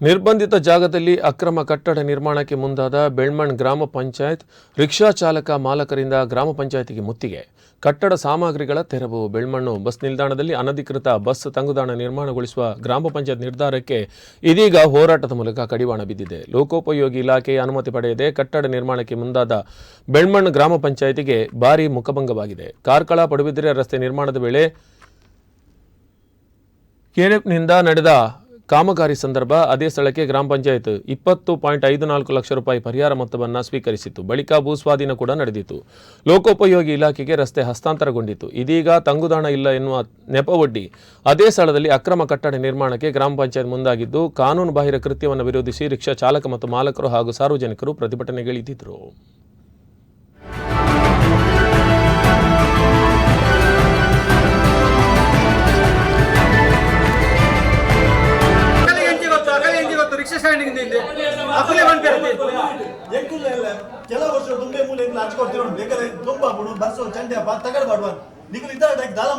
ನಿರ್ಬಂಧಿತ ಜಾಗದಲ್ಲಿ ಅಕ್ರಮ ಕಟ್ಟಡ ನಿರ್ಮಾಣಕ್ಕೆ ಮುಂದಾದ ಬೆಳ್ಮಣ್ ಗ್ರಾಮ ಪಂಚಾಯತ್ ರಿಕ್ಷಾ ಚಾಲಕ ಮಾಲಕರಿಂದ ಗ್ರಾಮ ಪಂಚಾಯತಿಗೆ ಮುತ್ತಿಗೆ. ಕಟ್ಟಡ ಸಾಮಗ್ರಿಗಳ ತೆರವು. ಬೆಳ್ಮಣ್ಣು ಬಸ್ ನಿಲ್ದಾಣದಲ್ಲಿ ಅನಧಿಕೃತ ಬಸ್ ತಂಗುದಾಣ ನಿರ್ಮಾಣಗೊಳಿಸುವ ಗ್ರಾಮ ಪಂಚಾಯತ್ ನಿರ್ಧಾರಕ್ಕೆ ಇದೀಗ ಹೋರಾಟದ ಮೂಲಕ ಕಡಿವಾಣ ಬಿದ್ದಿದೆ. ಲೋಕೋಪಯೋಗಿ ಇಲಾಖೆಯ ಅನುಮತಿ ಪಡೆಯದೆ ಕಟ್ಟಡ ನಿರ್ಮಾಣಕ್ಕೆ ಮುಂದಾದ ಬೆಳ್ಮಣ್ ಗ್ರಾಮ ಪಂಚಾಯತಿಗೆ ಭಾರೀ ಮುಖಭಂಗವಾಗಿದೆ. ಕಾರ್ಕಳ ಪಡುಬಿದ್ರೆ ರಸ್ತೆ ನಿರ್ಮಾಣದ ವೇಳೆ ಕೆಎನ್ಎಫ್ನಿಂದ ನಡೆದ ಕಾಮಗಾರಿ ಸಂದರ್ಭ ಅದೇ ಸ್ಥಳಕ್ಕೆ ಗ್ರಾಮ ಪಂಚಾಯತ್ 20.54 ಲಕ್ಷ ರೂಪಾಯಿ ಪರಿಹಾರ ಮೊತ್ತವನ್ನು ಸ್ವೀಕರಿಸಿತ್ತು. ಬಳಿಕ ಭೂಸ್ವಾಧೀನ ಕೂಡ ನಡೆದಿತ್ತು. ಲೋಕೋಪಯೋಗಿ ಇಲಾಖೆಗೆ ರಸ್ತೆ ಹಸ್ತಾಂತರಗೊಂಡಿತ್ತು. ಇದೀಗ ತಂಗುದಾಣ ಇಲ್ಲ ಎನ್ನುವ ನೆಪವೊಡ್ಡಿ ಅದೇ ಸ್ಥಳದಲ್ಲಿ ಅಕ್ರಮ ಕಟ್ಟಡ ನಿರ್ಮಾಣಕ್ಕೆ ಗ್ರಾಮ ಪಂಚಾಯತ್ ಮುಂದಾಗಿದ್ದು, ಕಾನೂನು ಬಾಹಿರ ಕೃತ್ಯವನ್ನು ವಿರೋಧಿಸಿ ರಿಕ್ಷಾ ಚಾಲಕ ಮತ್ತು ಮಾಲಕರು ಹಾಗೂ ಸಾರ್ವಜನಿಕರು ಪ್ರತಿಭಟನೆಗಿಳಿದಿದ್ದರು. ಕೆಲವು ವರ್ಷ ತುಂಬೆ ಮೂಲೆ ಹಚ್ಕೊಡ್ತೀವಿ ಬೇಕಾದ್ರೆ ತುಂಬಾ ಬಿಡು ಬಸ್ ಚಂಡೆ ತಗಡ್ ಮಾಡುವ ನೀವು ಇದ್ದಾಗ ದಾಳ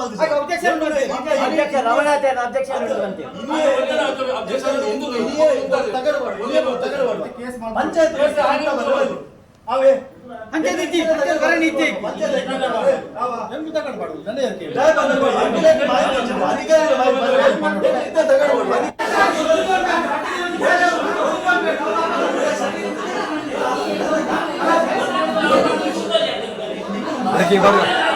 Aquí vamos.